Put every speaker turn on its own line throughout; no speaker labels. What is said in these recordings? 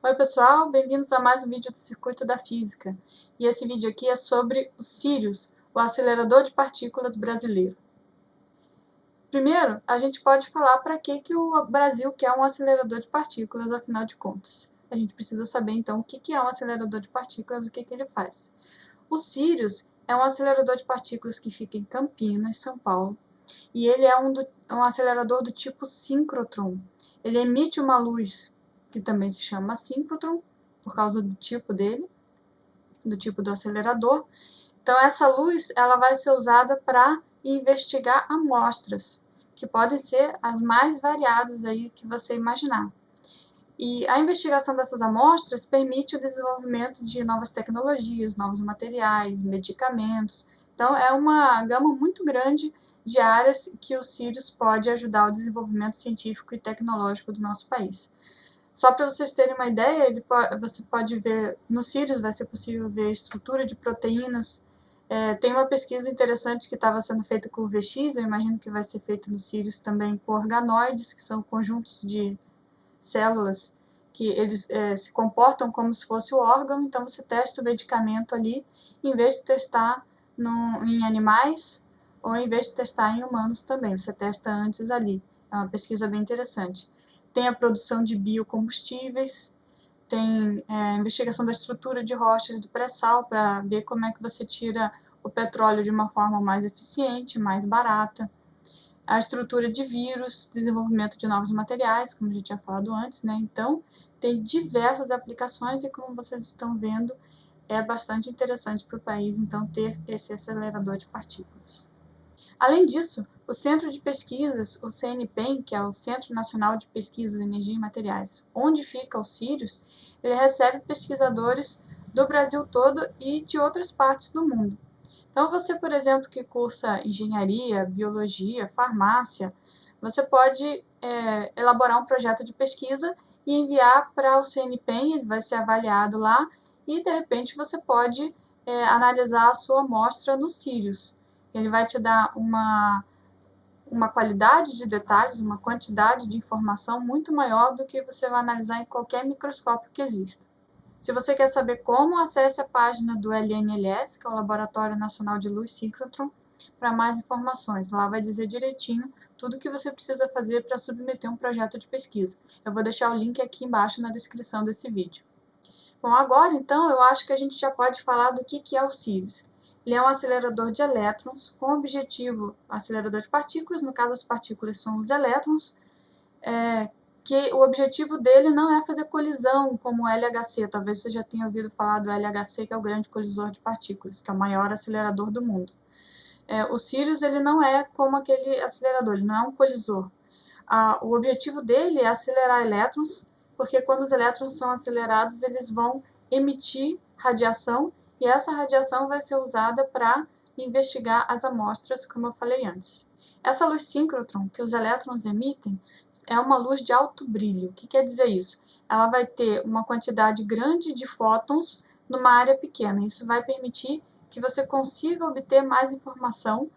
Oi pessoal, bem-vindos a mais um vídeo do Circuito da Física. E esse vídeo aqui é sobre o Sirius, o acelerador de partículas brasileiro. Primeiro, a gente pode falar para que o Brasil quer um acelerador de partículas, afinal de contas. A gente precisa saber então o que é um acelerador de partículas, o que ele faz. O Sirius é um acelerador de partículas que fica em Campinas, São Paulo, e ele é um acelerador do tipo síncrotron. Ele emite uma luz que também se chama síncrotron, por causa do tipo dele, do tipo do acelerador. Então, essa luz ela vai ser usada para investigar amostras, que podem ser as mais variadas aí que você imaginar. E a investigação dessas amostras permite o desenvolvimento de novas tecnologias, novos materiais, medicamentos. Então, é uma gama muito grande de áreas que o Sirius pode ajudar o desenvolvimento científico e tecnológico do nosso país. Só para vocês terem uma ideia, você pode ver, no Sirius vai ser possível ver a estrutura de proteínas. Tem uma pesquisa interessante que estava sendo feita com o VX, eu imagino que vai ser feita no Sirius também com organoides, que são conjuntos de células que eles se comportam como se fosse o órgão, então você testa o medicamento ali, em vez de testar em animais, ou em vez de testar em humanos também, você testa antes ali. É uma pesquisa bem interessante. Tem a produção de biocombustíveis, tem a investigação da estrutura de rochas do pré-sal, para ver como é que você tira o petróleo de uma forma mais eficiente, mais barata. A estrutura de vírus, desenvolvimento de novos materiais, como a gente tinha falado antes, né? Então, tem diversas aplicações e, como vocês estão vendo, é bastante interessante para o país, então, ter esse acelerador de partículas. Além disso, o Centro de Pesquisas, o CNPEM, que é o Centro Nacional de Pesquisas em Energia e Materiais, onde fica o Sirius, ele recebe pesquisadores do Brasil todo e de outras partes do mundo. Então, você, por exemplo, que cursa engenharia, biologia, farmácia, você pode elaborar um projeto de pesquisa e enviar para o CNPEM, ele vai ser avaliado lá, e, de repente, você pode analisar a sua amostra no Sirius. Ele vai te dar uma qualidade de detalhes, uma quantidade de informação muito maior do que você vai analisar em qualquer microscópio que exista. Se você quer saber como, acesse a página do LNLS, que é o Laboratório Nacional de Luz Síncrotron, para mais informações. Lá vai dizer direitinho tudo o que você precisa fazer para submeter um projeto de pesquisa. Eu vou deixar o link aqui embaixo na descrição desse vídeo. Bom, agora então eu acho que a gente já pode falar do que é o Sirius. Ele é um acelerador de elétrons com objetivo, acelerador de partículas, no caso as partículas são os elétrons, que o objetivo dele não é fazer colisão como o LHC, talvez você já tenha ouvido falar do LHC, que é o grande colisor de partículas, que é o maior acelerador do mundo. O Sirius ele não é como aquele acelerador, ele não é um colisor. O objetivo dele é acelerar elétrons, porque quando os elétrons são acelerados, eles vão emitir radiação, e essa radiação vai ser usada para investigar as amostras, como eu falei antes. Essa luz síncrotron que os elétrons emitem é uma luz de alto brilho. O que quer dizer isso? Ela vai ter uma quantidade grande de fótons numa área pequena. Isso vai permitir que você consiga obter mais informação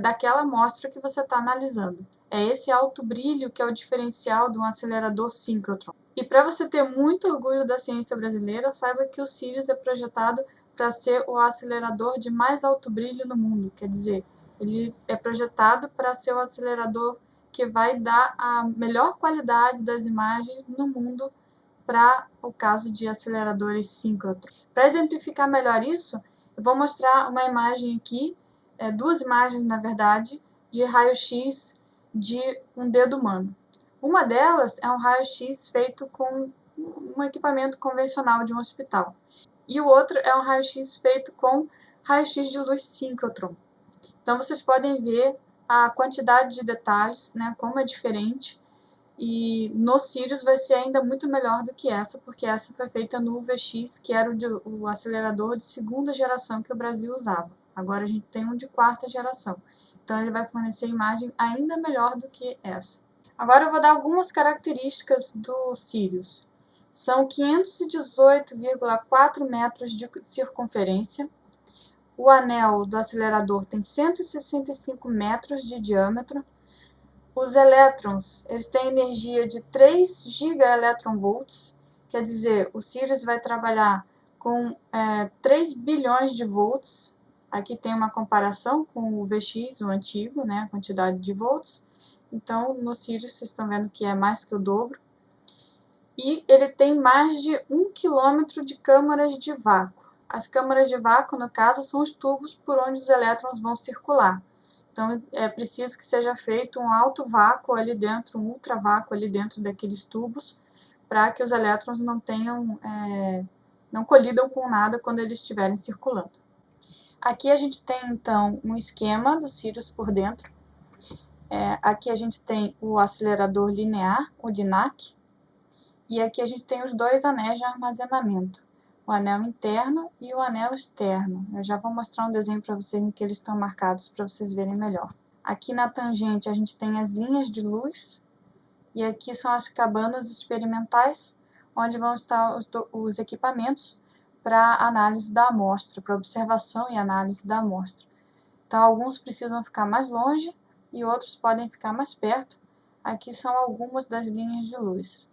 daquela amostra que você está analisando. É esse alto brilho que é o diferencial de um acelerador síncrotron. E para você ter muito orgulho da ciência brasileira, saiba que o Sirius é projetado para ser o acelerador de mais alto brilho no mundo. Quer dizer, ele é projetado para ser o acelerador que vai dar a melhor qualidade das imagens no mundo para o caso de aceleradores síncrotron. Para exemplificar melhor isso, eu vou mostrar uma imagem aqui, duas imagens, na verdade, de raio-x de um dedo humano. Uma delas é um raio-x feito com um equipamento convencional de um hospital. E o outro é um raio-x feito com raio-x de luz síncrotron. Então, vocês podem ver a quantidade de detalhes, né, como é diferente. E no Sirius vai ser ainda muito melhor do que essa, porque essa foi feita no VX, que era o acelerador de segunda geração que o Brasil usava. Agora a gente tem um de quarta geração. Então ele vai fornecer imagem ainda melhor do que essa. Agora eu vou dar algumas características do Sirius. São 518,4 metros de circunferência. O anel do acelerador tem 165 metros de diâmetro. Os elétrons, eles têm energia de 3 gigaelectronvolts, Quer dizer, o Sirius vai trabalhar com 3 bilhões de volts. Aqui tem uma comparação com o VX, o antigo, né, a quantidade de volts. Então, no Sirius, vocês estão vendo que é mais que o dobro. E ele tem mais de 1 quilômetro de câmaras de vácuo. As câmaras de vácuo, no caso, são os tubos por onde os elétrons vão circular. Então, é preciso que seja feito um alto vácuo ali dentro, um ultravácuo ali dentro daqueles tubos, para que os elétrons não colidam com nada quando eles estiverem circulando. Aqui a gente tem, então, um esquema do Sirius por dentro. Aqui a gente tem o acelerador linear, o LINAC, e aqui a gente tem os dois anéis de armazenamento, o anel interno e o anel externo. Eu já vou mostrar um desenho para vocês em que eles estão marcados para vocês verem melhor. Aqui na tangente a gente tem as linhas de luz, e aqui são as cabanas experimentais, onde vão estar os equipamentos para análise da amostra, para observação e análise da amostra. Então, alguns precisam ficar mais longe e outros podem ficar mais perto. Aqui são algumas das linhas de luz.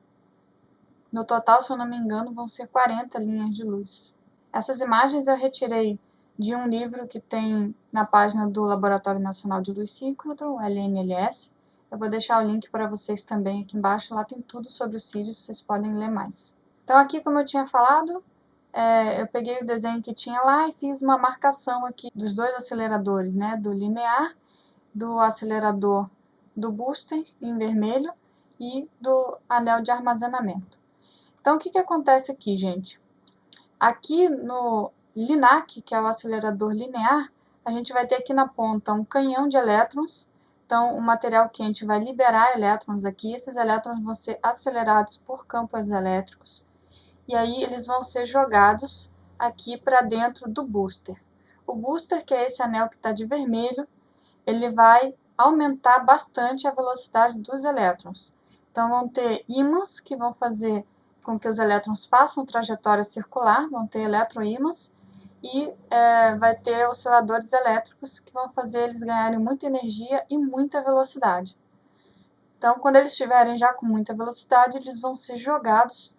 No total, se eu não me engano, vão ser 40 linhas de luz. Essas imagens eu retirei de um livro que tem na página do Laboratório Nacional de Luz Síncrotron, LNLS. Eu vou deixar o link para vocês também aqui embaixo, lá tem tudo sobre o Sirius, vocês podem ler mais. Então aqui, como eu tinha falado, eu peguei o desenho que tinha lá e fiz uma marcação aqui dos dois aceleradores, né, do linear, do acelerador do booster em vermelho e do anel de armazenamento. Então, o que acontece aqui, gente? Aqui no LINAC, que é o acelerador linear, a gente vai ter aqui na ponta um canhão de elétrons. Então, o material quente vai liberar elétrons aqui. Esses elétrons vão ser acelerados por campos elétricos. E aí, eles vão ser jogados aqui para dentro do booster. O booster, que é esse anel que está de vermelho, ele vai aumentar bastante a velocidade dos elétrons. Então, vão ter ímãs que vão fazer com que os elétrons façam trajetória circular, vão ter eletroímãs, e vai ter osciladores elétricos que vão fazer eles ganharem muita energia e muita velocidade. Então, quando eles estiverem já com muita velocidade, eles vão ser jogados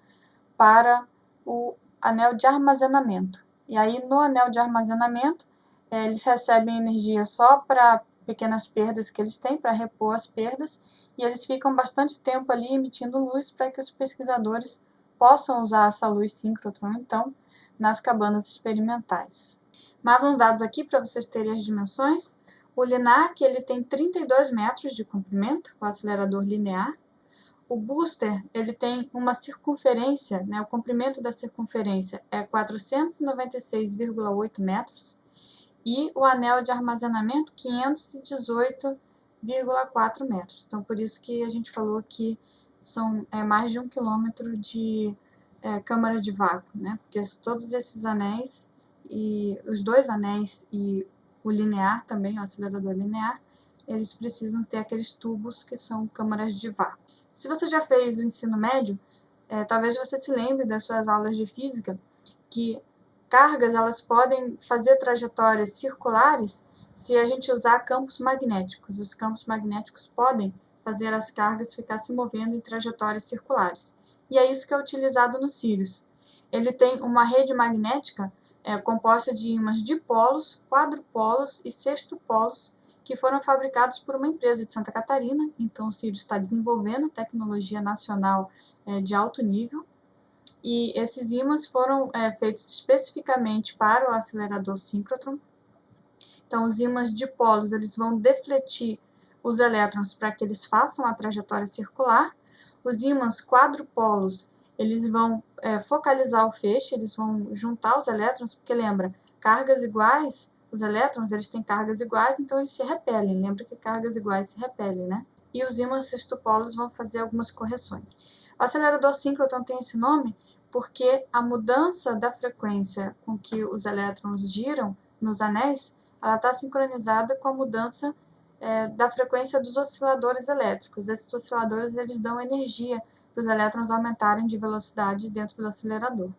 para o anel de armazenamento. E aí, no anel de armazenamento, eles recebem energia só para pequenas perdas que eles têm, para repor as perdas, e eles ficam bastante tempo ali emitindo luz para que os pesquisadores possam usar essa luz síncrotron, então, nas cabanas experimentais. Mais uns dados aqui para vocês terem as dimensões. O LINAC ele tem 32 metros de comprimento, o acelerador linear. O booster ele tem uma circunferência, né, o comprimento da circunferência é 496,8 metros e o anel de armazenamento 518,4 metros. Então, por isso que a gente falou que são mais de 1 quilômetro de câmara de vácuo, né? Porque todos esses anéis, e os dois anéis e o linear também, o acelerador linear, eles precisam ter aqueles tubos que são câmaras de vácuo. Se você já fez o ensino médio, talvez você se lembre das suas aulas de física, que cargas elas podem fazer trajetórias circulares se a gente usar campos magnéticos. Os campos magnéticos podem fazer as cargas ficar se movendo em trajetórias circulares. E é isso que é utilizado no Sirius. Ele tem uma rede magnética composta de ímãs dipolos, quadrupolos e sextupolos, que foram fabricados por uma empresa de Santa Catarina. Então, o Sirius está desenvolvendo tecnologia nacional de alto nível. E esses ímãs foram feitos especificamente para o acelerador síncrotron. Então, os ímãs dipolos eles vão defletir os elétrons para que eles façam a trajetória circular. Os ímãs quadrupolos eles vão focalizar o feixe, eles vão juntar os elétrons, porque lembra, cargas iguais, os elétrons eles têm cargas iguais, então eles se repelem. Lembra que cargas iguais se repelem, né? E os ímãs sextupolos vão fazer algumas correções. O acelerador síncrotron tem esse nome porque a mudança da frequência com que os elétrons giram nos anéis, ela está sincronizada com a mudança da frequência dos osciladores elétricos. Esses osciladores eles dão energia para os elétrons aumentarem de velocidade dentro do acelerador.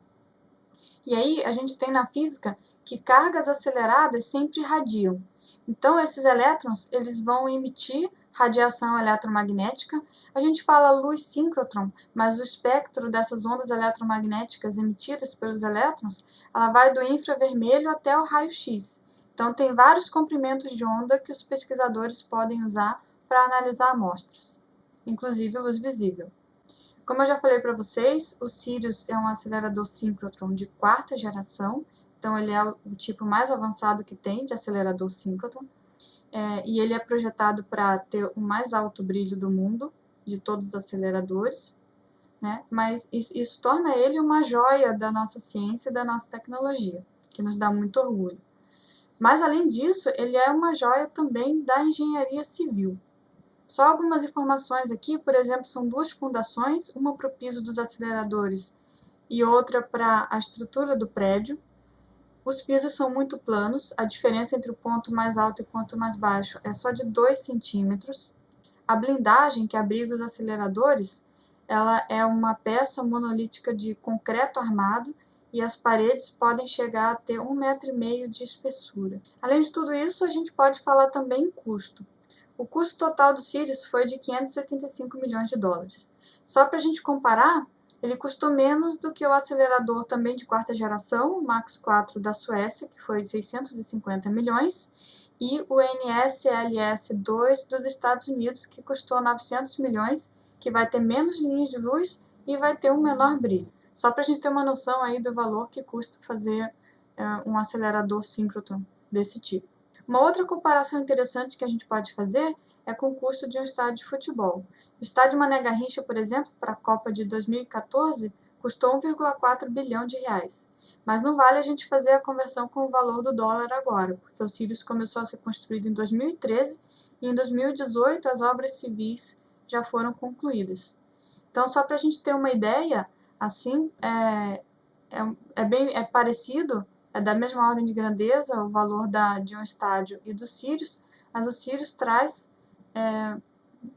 E aí a gente tem na física que cargas aceleradas sempre irradiam. Então esses elétrons eles vão emitir radiação eletromagnética. A gente fala luz síncrotron, mas o espectro dessas ondas eletromagnéticas emitidas pelos elétrons, ela vai do infravermelho até o raio-x. Então, tem vários comprimentos de onda que os pesquisadores podem usar para analisar amostras, inclusive luz visível. Como eu já falei para vocês, o Sirius é um acelerador síncrotron de 4ª geração, então ele é o tipo mais avançado que tem de acelerador síncrotron, e ele é projetado para ter o mais alto brilho do mundo, de todos os aceleradores, né? Mas isso torna ele uma joia da nossa ciência e da nossa tecnologia, que nos dá muito orgulho. Mas, além disso, ele é uma joia também da engenharia civil. Só algumas informações aqui, por exemplo, são 2 fundações, uma para o piso dos aceleradores e outra para a estrutura do prédio. Os pisos são muito planos, a diferença entre o ponto mais alto e o ponto mais baixo é só de 2 centímetros. A blindagem que abriga os aceleradores, ela é uma peça monolítica de concreto armado e as paredes podem chegar a ter 1,5 metro de espessura. Além de tudo isso, a gente pode falar também em custo. O custo total do Sirius foi de 585 milhões de dólares. Só para a gente comparar, ele custou menos do que o acelerador também de 4ª geração, o Max 4 da Suécia, que foi 650 milhões, e o NSLS-2 dos Estados Unidos, que custou 900 milhões, que vai ter menos linhas de luz e vai ter um menor brilho. Só para a gente ter uma noção aí do valor que custa fazer um acelerador síncrotron desse tipo. Uma outra comparação interessante que a gente pode fazer é com o custo de um estádio de futebol. O estádio Mané Garrincha, por exemplo, para a Copa de 2014, custou 1,4 bilhão de reais. Mas não vale a gente fazer a conversão com o valor do dólar agora, porque o Sirius começou a ser construído em 2013 e em 2018 as obras civis já foram concluídas. Então, só para a gente ter uma ideia, assim, é parecido, é da mesma ordem de grandeza o valor de um estádio e do Sirius, mas o Sirius traz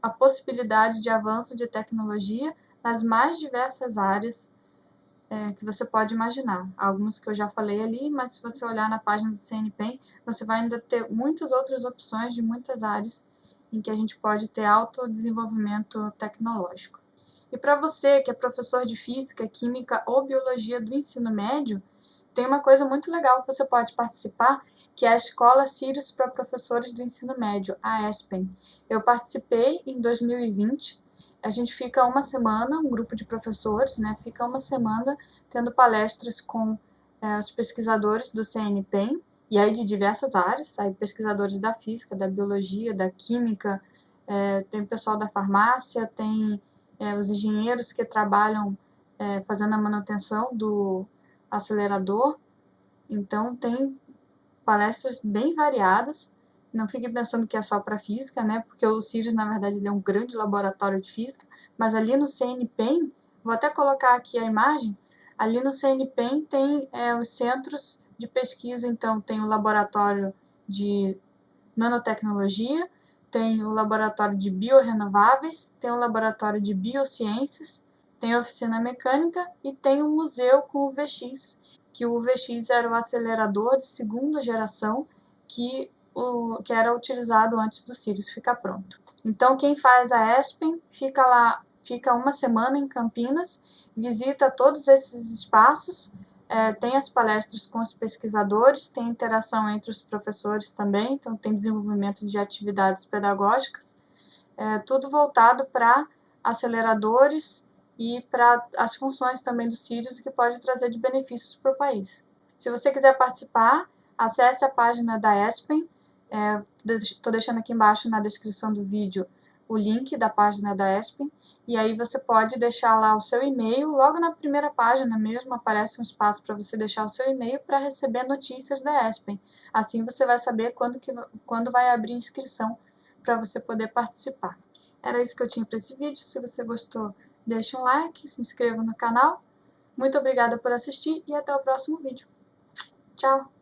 a possibilidade de avanço de tecnologia nas mais diversas áreas que você pode imaginar. Algumas que eu já falei ali, mas se você olhar na página do CNPq, você vai ainda ter muitas outras opções de muitas áreas em que a gente pode ter alto desenvolvimento tecnológico. E para você que é professor de física, química ou biologia do ensino médio, tem uma coisa muito legal que você pode participar, que é a Escola Sirius para Professores do Ensino Médio, a ESPEN. Eu participei em 2020, a gente fica uma semana, um grupo de professores, né, fica uma semana tendo palestras com os pesquisadores do CNPq, e aí de diversas áreas, aí pesquisadores da física, da biologia, da química, tem o pessoal da farmácia, tem os engenheiros que trabalham fazendo a manutenção do acelerador. Então, tem palestras bem variadas. Não fique pensando que é só para física, né? Porque o Sirius, na verdade, ele é um grande laboratório de física, mas ali no CNPq, vou até colocar aqui a imagem, ali no CNPq tem os centros de pesquisa, então tem o laboratório de nanotecnologia, tem o laboratório de biorrenováveis, tem o laboratório de biociências, tem a oficina mecânica e tem o museu com o VX, que o VX era o acelerador de 2ª geração que era utilizado antes do Sirius ficar pronto. Então, quem faz a ESPEN fica uma semana em Campinas, visita todos esses espaços, tem as palestras com os pesquisadores, tem interação entre os professores também, então tem desenvolvimento de atividades pedagógicas, tudo voltado para aceleradores e para as funções também do Sirius, que pode trazer de benefícios para o país. Se você quiser participar, acesse a página da ESPEN, estou deixando aqui embaixo na descrição do vídeo o link da página da ESPEN, e aí você pode deixar lá o seu e-mail, logo na primeira página mesmo aparece um espaço para você deixar o seu e-mail para receber notícias da ESPEN. Assim você vai saber quando vai abrir inscrição para você poder participar. Era isso que eu tinha para esse vídeo. Se você gostou, deixa um like, se inscreva no canal. Muito obrigada por assistir e até o próximo vídeo. Tchau!